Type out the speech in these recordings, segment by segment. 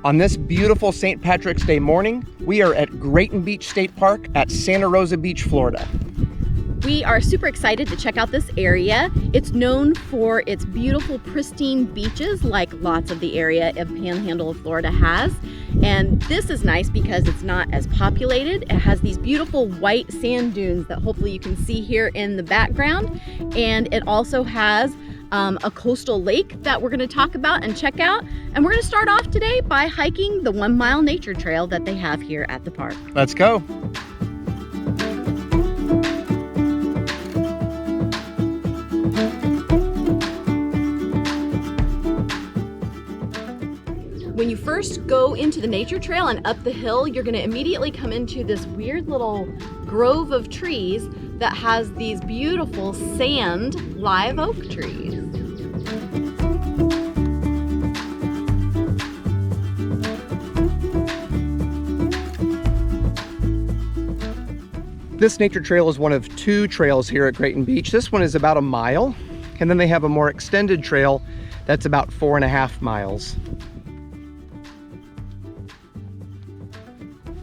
On this beautiful St. Patrick's Day morning, we are at Grayton Beach State Park at Santa Rosa Beach, Florida. We are super excited to check out this area. It's known for its beautiful, pristine beaches, like lots of the area of Panhandle of Florida has. And this is nice because it's not as populated. It has these beautiful white sand dunes that hopefully you can see here in the background. And it also has a coastal lake that we're gonna talk about and check out. And we're gonna start off today by hiking the 1 mile nature trail that they have here at the park. Let's go. When you first go into the nature trail and up the hill, you're gonna immediately come into this weird little grove of trees that has these beautiful sand live oak trees. This nature trail is one of 2 trails here at Grayton Beach. This one is about 1 mile, and then they have a more extended trail that's about 4.5 miles.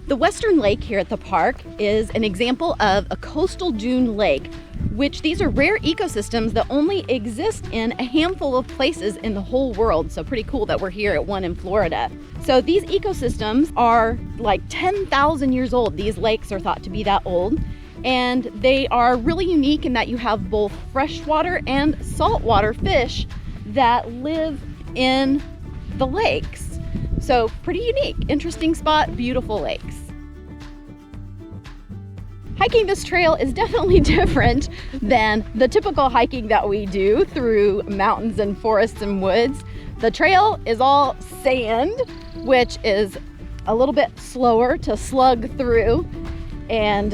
The western lake here at the park is an example of a coastal dune lake, which these are rare ecosystems that only exist in a handful of places in the whole world. So pretty cool that we're here at one in Florida. So these ecosystems are like 10,000 years old. These lakes are thought to be that old. And they are really unique in that you have both freshwater and saltwater fish that live in the lakes. So pretty unique, interesting spot, beautiful lakes. Hiking this trail is definitely different than the typical hiking that we do through mountains and forests and woods. The trail is all sand, which is a little bit slower to slug through and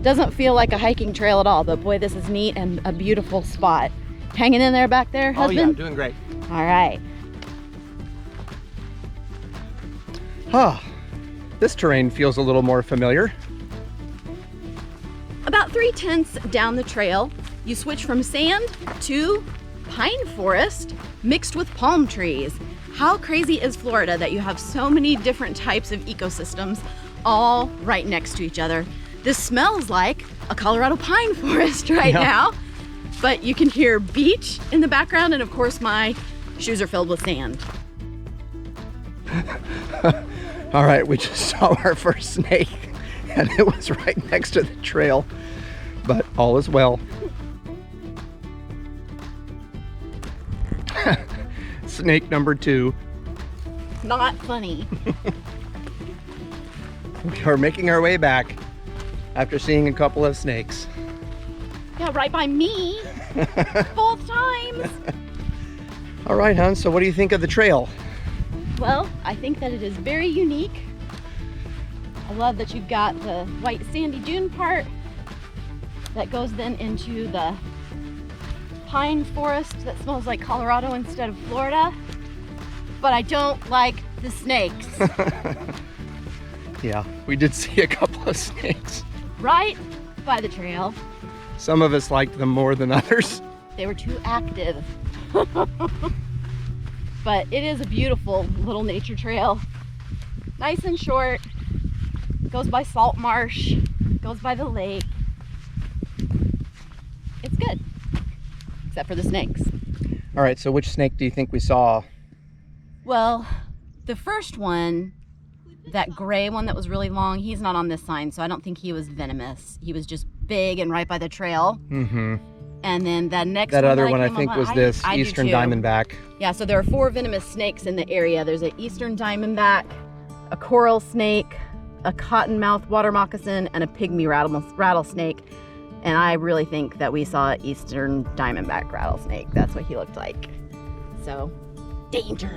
doesn't feel like a hiking trail at all. But boy, this is neat and a beautiful spot. Hanging in there back there, husband? Oh yeah, doing great. All right. This terrain feels a little more familiar. About 3/10 down the trail, you switch from sand to pine forest mixed with palm trees. How crazy is Florida that you have so many different types of ecosystems all right next to each other? This smells like a Colorado pine forest right now, but you can hear beach in the background, and of course my shoes are filled with sand. All right, we just saw our first snake and it was right next to the trail, but all is well. Snake number 2. Not funny. We are making our way back after seeing a couple of snakes. Yeah, right by me, both times. All right, hon, so what do you think of the trail? Well, I think that it is very unique. I love that you've got the white sandy dune part that goes then into the pine forest that smells like Colorado instead of Florida. But I don't like the snakes. Yeah, we did see a couple of snakes. Right by the trail. Some of us liked them more than others. They were too active. But it is a beautiful little nature trail. Nice and short. Goes by salt marsh, goes by the lake. It's good, except for the snakes. All right, so which snake do you think we saw? Well, the first one, that gray one that was really long, he's not on this sign, so I don't think he was venomous. He was just big and right by the trail. Mm-hmm. And then that next that one other one I think was this eastern diamondback. Yeah, so there are 4 venomous snakes in the area. There's an eastern diamondback, a coral snake, a cottonmouth water moccasin, and a pygmy rattlesnake. And I really think that we saw an eastern diamondback rattlesnake. That's what he looked like. So, danger.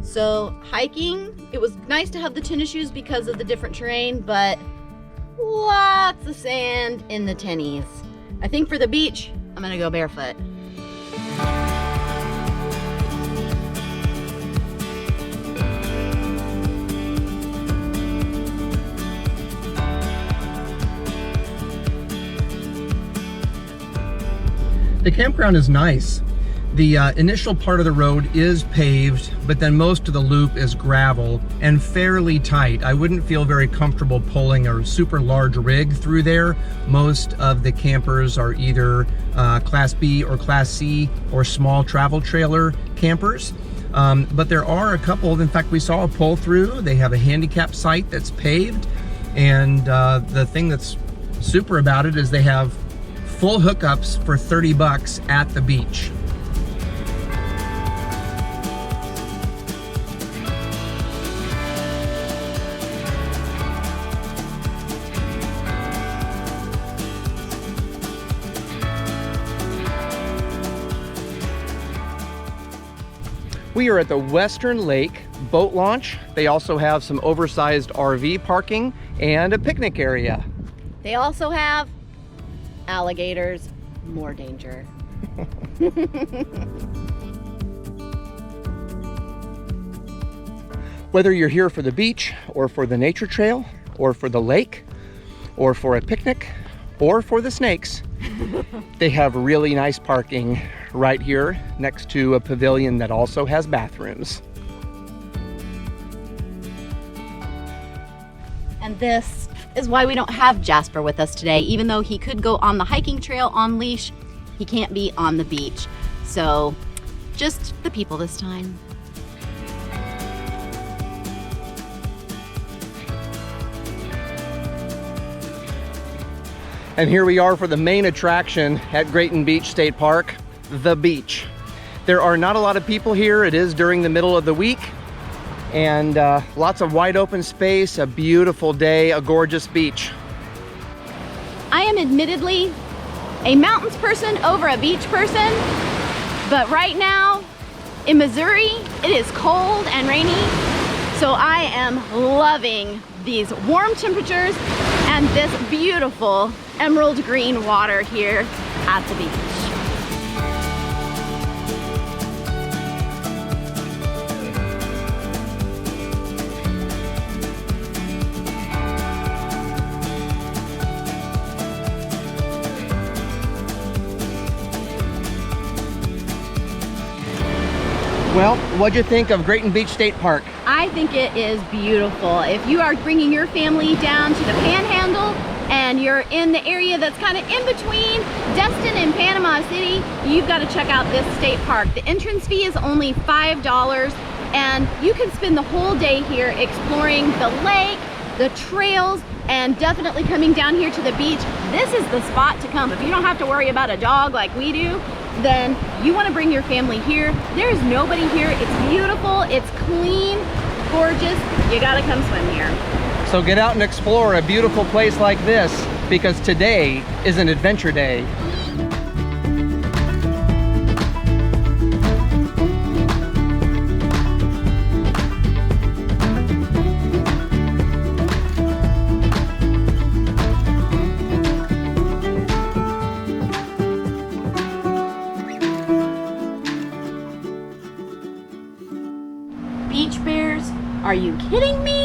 So hiking, it was nice to have the tennis shoes because of the different terrain, but lots of sand in the tennies. I think for the beach, I'm gonna go barefoot. The campground is nice. The initial part of the road is paved, but then most of the loop is gravel and fairly tight. I wouldn't feel very comfortable pulling a super large rig through there. Most of the campers are either Class B or Class C or small travel trailer campers. But there are a couple, in fact, we saw a pull through. They have a handicap site that's paved. And the thing that's super about it is they have full hookups for 30 bucks at the beach. We are at the Western Lake boat launch. They also have some oversized RV parking and a picnic area. They also have alligators, more danger. Whether you're here for the beach or for the nature trail or for the lake or for a picnic or for the snakes, they have really nice parking right here next to a pavilion that also has bathrooms. And this is why we don't have Jasper with us today. Even though he could go on the hiking trail on leash, he can't be on the beach. So just the people this time. And here we are for the main attraction at Grayton Beach State Park, the beach. There are not a lot of people here. It is during the middle of the week, and lots of wide open space, a beautiful day, a gorgeous beach. I am admittedly a mountains person over a beach person, but right now in Missouri, it is cold and rainy, so I am loving these warm temperatures and this beautiful emerald green water here at the beach. Well, what'd you think of Grayton Beach State Park? I think it is beautiful. If you are bringing your family down to the Panhandle and you're in the area that's kind of in between Destin and Panama City, you've got to check out this state park. The entrance fee is only $5, and you can spend the whole day here exploring the lake, the trails, and definitely coming down here to the beach. This is the spot to come. If you don't have to worry about a dog like we do, then you want to bring your family here. There's nobody here. It's beautiful, it's clean, gorgeous. You gotta come swim here. So get out and explore a beautiful place like this, because today is an adventure day. Beach bears? Are you kidding me?